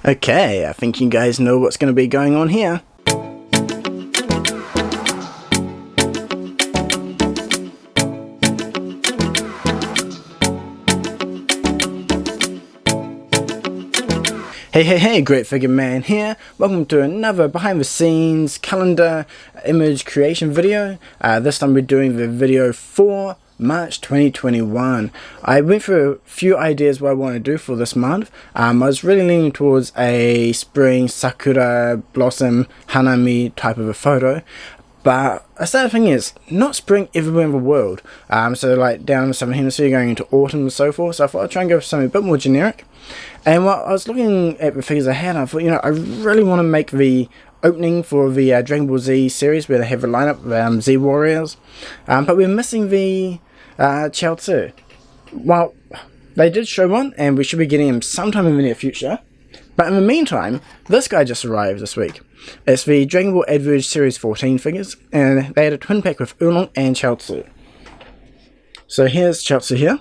Okay, I think you guys know what's going to be going on here. Hey, Great Figure Man here. Welcome to another behind the scenes calendar image creation video. This time we're doing the video for March 2021. I went through a few ideas what I want to do for this month. I was really leaning towards a spring sakura blossom hanami type of a photo. But I started thinking it's not spring everywhere in the world. So like down in the southern hemisphere going into autumn and so forth. So I thought I'd try and go for something a bit more generic. And while I was looking at the figures I had, I thought, I really want to make the opening for the Dragonball Z series where they have a lineup, Z Warriors. But we're missing the Chaozu. Well, they did show one and we should be getting him sometime in the near future. But in the meantime, this guy just arrived this week. It's the Dragonball S.H Series 14 figures, and they had a twin pack with Oolong and Chaozu. So here's Chaozu here.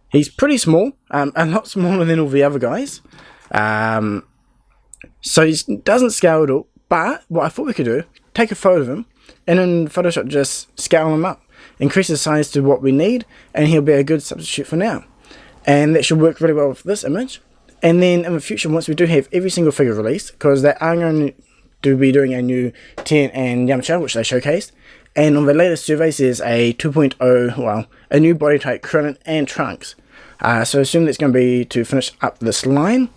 He's pretty small, a lot smaller than all the other guys. So he doesn't scale at all, but what I thought we could do, take a photo of him, and in Photoshop just scale him up, increase the size to what we need, and he'll be a good substitute for now. And that should work really well with this image. And then in the future, once we do have every single figure released, because they are going to be doing a new Tien and Yamcha, which they showcased, and on the latest surveys there's a 2.0, well, a new body type Krillin and Trunks. So I assume that's going to be to finish up this line.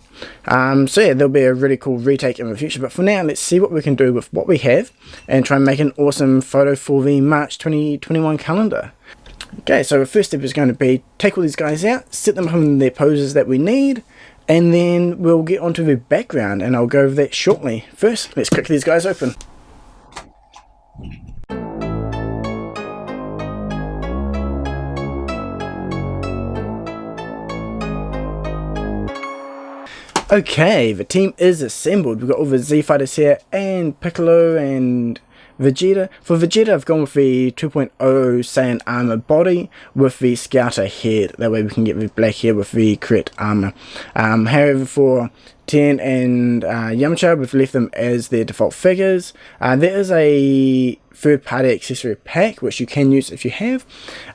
So yeah, there'll be a really cool retake in the future, but for now let's see what we can do with what we have and try and make an awesome photo for the March 2021 calendar. Okay, so the first step is going to be take all these guys out, set them up in their poses that we need, and then we'll get onto the background and I'll go over that shortly. First, let's crack these guys open. Okay, the team is assembled. We've got all the Z fighters here and Piccolo and Vegeta. For Vegeta, I've gone with the 2.0 Saiyan armor body with the scouter head. That way we can get the black hair with the correct armor. However, for Tien and Yamcha, we've left them as their default figures. There is a third-party accessory pack which you can use if you have,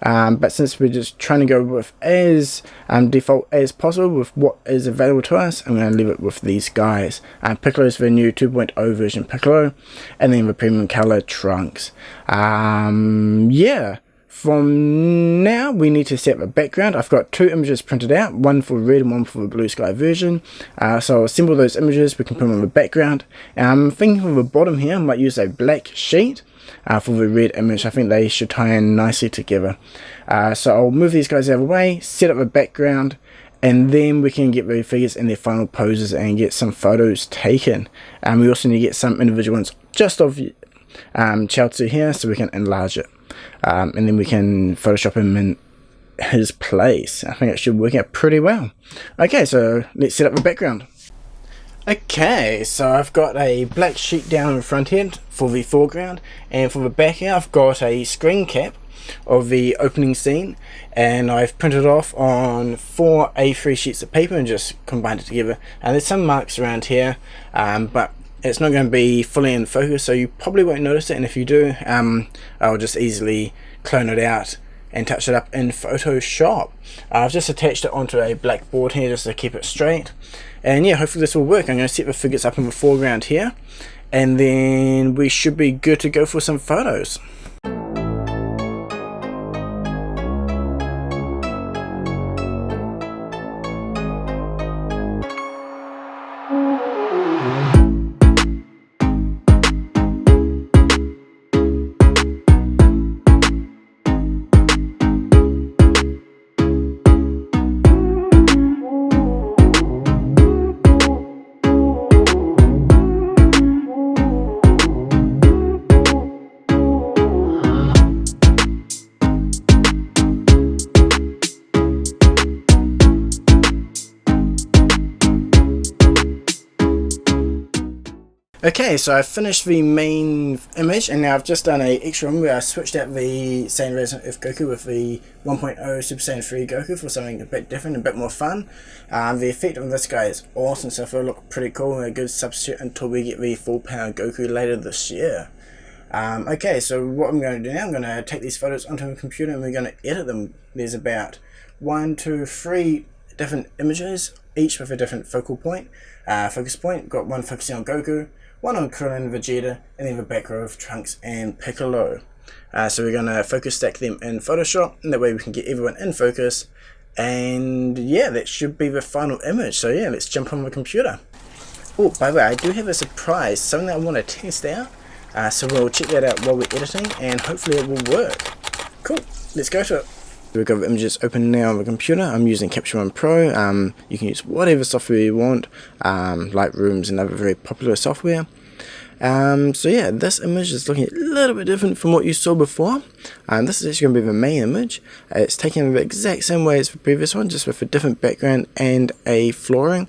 but since we're just trying to go with as default as possible with what is available to us, I'm going to leave it with these guys. Piccolo is the new 2.0 version Piccolo, and then the premium color Trunks. Yeah. From now, we need to set up a background. I've got two images printed out, one for red and one for the blue sky version. So I'll assemble those images, we can put them on the background. I'm thinking for the bottom here, I might use a black sheet for the red image. I think they should tie in nicely together. So I'll move these guys out of the way, set up a background, and then we can get the figures in their final poses and get some photos taken. We also need to get some individual ones just of Chaozu here so we can enlarge it. And then we can Photoshop him in his place. I think it should work out pretty well. Okay, so let's set up the background. Okay, so I've got a black sheet down in the front here for the foreground, and for the back here I've got a screen cap of the opening scene, and I've printed off on 4 A3 sheets of paper and just combined it together. And there's some marks around here, but it's not going to be fully in focus, so you probably won't notice it, and if you do, I'll just easily clone it out and touch it up in Photoshop. I've just attached it onto a black board here just to keep it straight, and yeah, hopefully this will work. I'm going to set the figures up in the foreground here, and then we should be good to go for some photos. Okay, so I finished the main image, and now I've just done a extra one where I switched out the Saiyan Resident Earth Goku with the 1.0 Super Saiyan 3 Goku for something a bit different, a bit more fun. The effect on this guy is awesome, so it'll look pretty cool and a good substitute until we get the full power Goku later this year. Okay, so what I'm going to do now, I'm going to take these photos onto my computer and we're going to edit them. There's about 1, 2, 3 different images, each with a different focus point. Got one focusing on Goku, one on Krillin, Vegeta, and then the back row of Trunks and Piccolo. So we're going to focus stack them in Photoshop, and that way we can get everyone in focus. And yeah, that should be the final image. So yeah, let's jump on the computer. Oh, by the way, I do have a surprise, something that I want to test out. So we'll check that out while we're editing, and hopefully it will work. Cool, let's go to it. We've got the images open now on the computer. I'm using Capture One Pro. You can use whatever software you want. Lightroom's another very popular software. So yeah, this image is looking a little bit different from what you saw before. This is actually going to be the main image. It's taken the exact same way as the previous one, just with a different background and a flooring.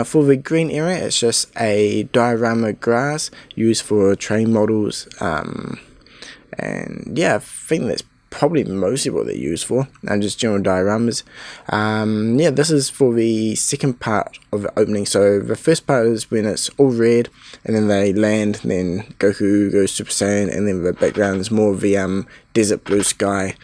For the green area, it's just a diorama grass used for train models. And yeah, I think that's probably mostly what they're used for, and just general dioramas. Yeah, this is for the second part of the opening. So the first part is when it's all red and then they land, and then Goku goes Super Saiyan, and then the background is more of the desert blue sky.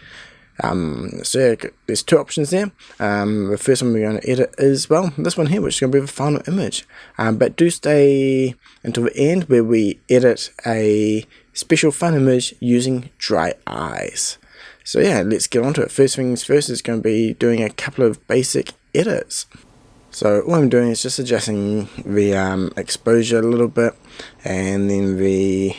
So yeah, there's two options there. The first one we're going to edit is, well, this one here, which is going to be the final image. But do stay until the end where we edit a special fun image using dry eyes. So yeah, let's get on to it. First things first is going to be doing a couple of basic edits. So all I'm doing is just adjusting the exposure a little bit, and then the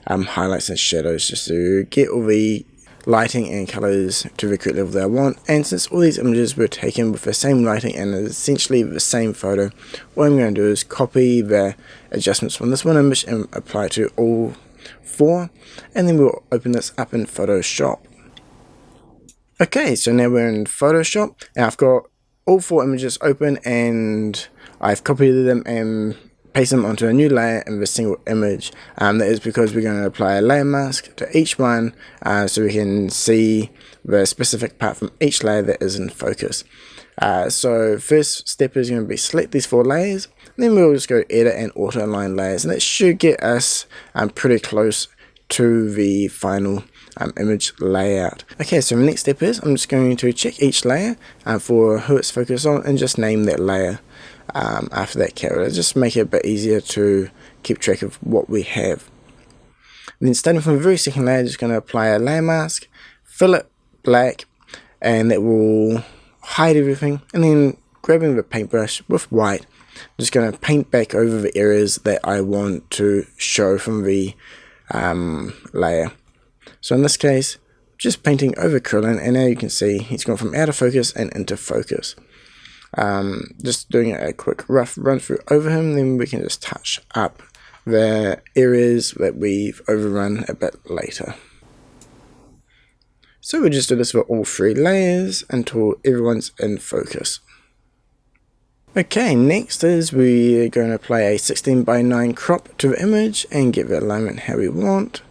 highlights and shadows, just to get all the lighting and colors to the correct level that I want. And since all these images were taken with the same lighting and essentially the same photo, what I'm going to do is copy the adjustments from this one image and apply to all 4, and then we'll open this up in Photoshop. Okay, so now we're in Photoshop, and I've got all 4 images open, and I've copied them and pasted them onto a new layer in the single image. That is because we're going to apply a layer mask to each one, so we can see the specific part from each layer that is in focus. So first step is going to be select these 4 layers, then we'll just go edit and auto align layers, and that should get us pretty close to the final image layout. Okay, so the next step is I'm just going to check each layer for who it's focused on, and just name that layer after that character. Just make it a bit easier to keep track of what we have. And then starting from the very second layer, just going to apply a layer mask, fill it black, and that will hide everything. And then grabbing the paintbrush with white, I'm just going to paint back over the areas that I want to show from the layer. So in this case, just painting over Krillin, and now you can see he's gone from out of focus and into focus. Just doing a quick rough run through over him, then we can just touch up the areas that we've overrun a bit later. So we'll just do this for all 3 layers until everyone's in focus. Okay, next is we're going to apply a 16:9 crop to the image and get the alignment how we want.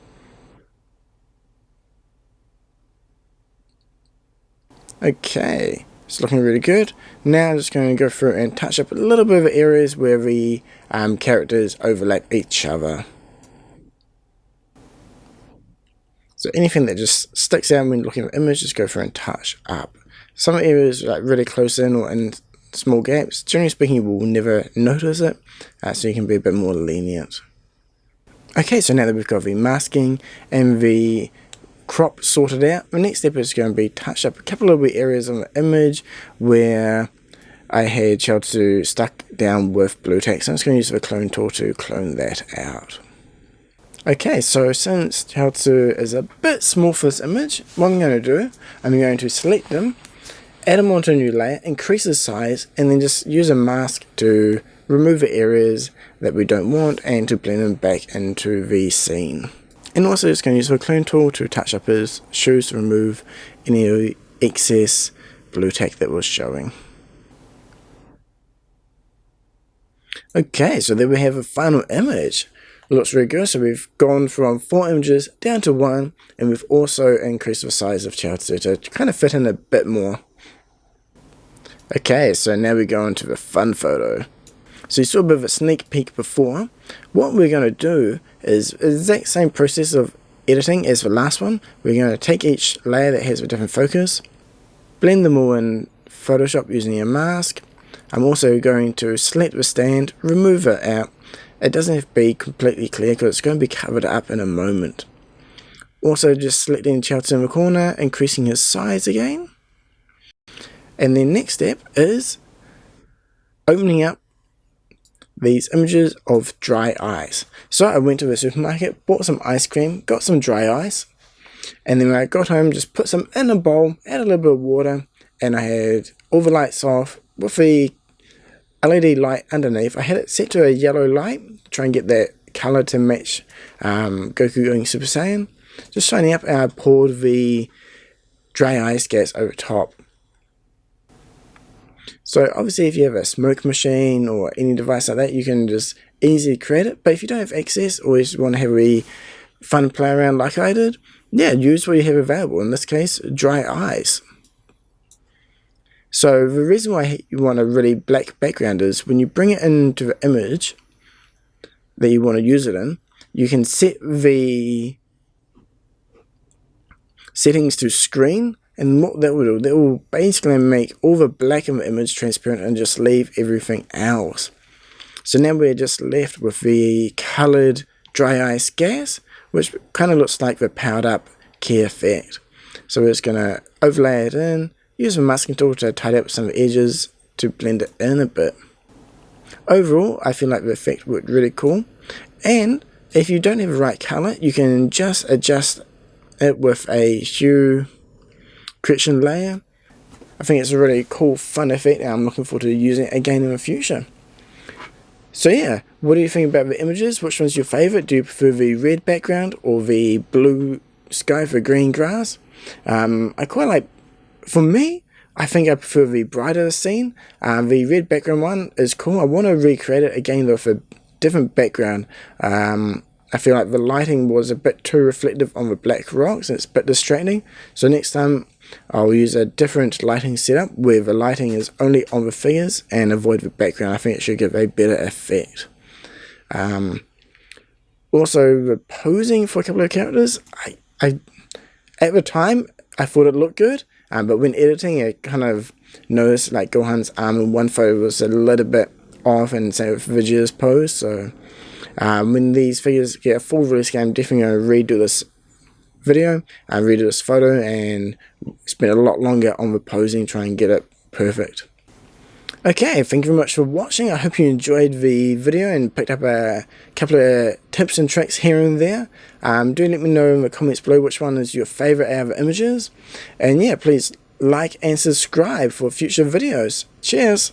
Okay, it's looking really good. Now I'm just going to go through and touch up a little bit of the areas where the characters overlap each other. So anything that just sticks out when looking at the image, just go through and touch up. Some areas like really close in or in small gaps, generally speaking, you will never notice it, so you can be a bit more lenient. Okay, so now that we've got the masking and the crop sorted out, the next step is going to be touch up a couple of the areas on the image where I had Chaozu stuck down with blue tack. So I'm just going to use the clone tool to clone that out. Okay, so since Chaozu is a bit small for this image, what I'm going to do, I'm going to select them, add them onto a new layer, increase the size, and then just use a mask to remove the areas that we don't want and to blend them back into the scene. And also just going to use the clone tool to touch up his shoes to remove any excess blue tack that was showing. Okay, so there we have a final image. looks really good. So we've gone from 4 images down to 1, and we've also increased the size of Chaozu to kind of fit in a bit more. Okay, so now we go into the fun photo. So you saw a bit of a sneak peek before. What we're going to do is the exact same process of editing as the last one. We're going to take each layer that has a different focus, blend them all in Photoshop using a mask. I'm also going to select the stand, remove it out. It doesn't have to be completely clear because it's going to be covered up in a moment. Also just selecting Chaozu in the corner, increasing his size again. And then next step is opening up these images of dry ice. So I went to the supermarket, bought some ice cream, got some dry ice, and then when I got home, just put some in a bowl, add a little bit of water, and I had all the lights off with the LED light underneath. I had it set to a yellow light, try and get that colour to match Goku going Super Saiyan. Just shining up, and I poured the dry ice gas over top. So obviously if you have a smoke machine or any device like that, you can just easily create it. But if you don't have access or you just want to have a fun play around like I did, yeah, use what you have available. In this case, dry ice. So the reason why you want a really black background is when you bring it into the image that you want to use it in, you can set the settings to screen. And what that will do, that will basically make all the black in the image transparent and just leave everything else. So now we're just left with the coloured dry ice gas, which kind of looks like the powered up key effect. So we're just going to overlay it in, use the masking tool to tidy up some edges to blend it in a bit. Overall, I feel like the effect worked really cool. And if you don't have the right colour, you can just adjust it with a hue correction layer. I think it's a really cool, fun effect, and I'm looking forward to using it again in the future. So yeah, what do you think about the images? Which one's your favourite? Do you prefer the red background or the blue sky for green grass? I quite like, for me, I think I prefer the brighter scene. The red background one is cool. I want to recreate it again though with a different background. I feel like the lighting was a bit too reflective on the black rocks and it's a bit distracting. So next time I'll use a different lighting setup where the lighting is only on the figures and avoid the background. I think it should give a better effect. Also, the posing for a couple of characters, I at the time I thought it looked good, but when editing I kind of noticed like Gohan's arm in one photo was a little bit off, and same with Vegeta's pose. So when these figures get a full release game, I'm definitely going to redo this video and redo this photo and spend a lot longer on the posing, try and get it perfect. Okay, thank you very much for watching. I hope you enjoyed the video and picked up a couple of tips and tricks here and there. Do let me know in the comments below which one is your favourite out of the images. And yeah, please like and subscribe for future videos. Cheers!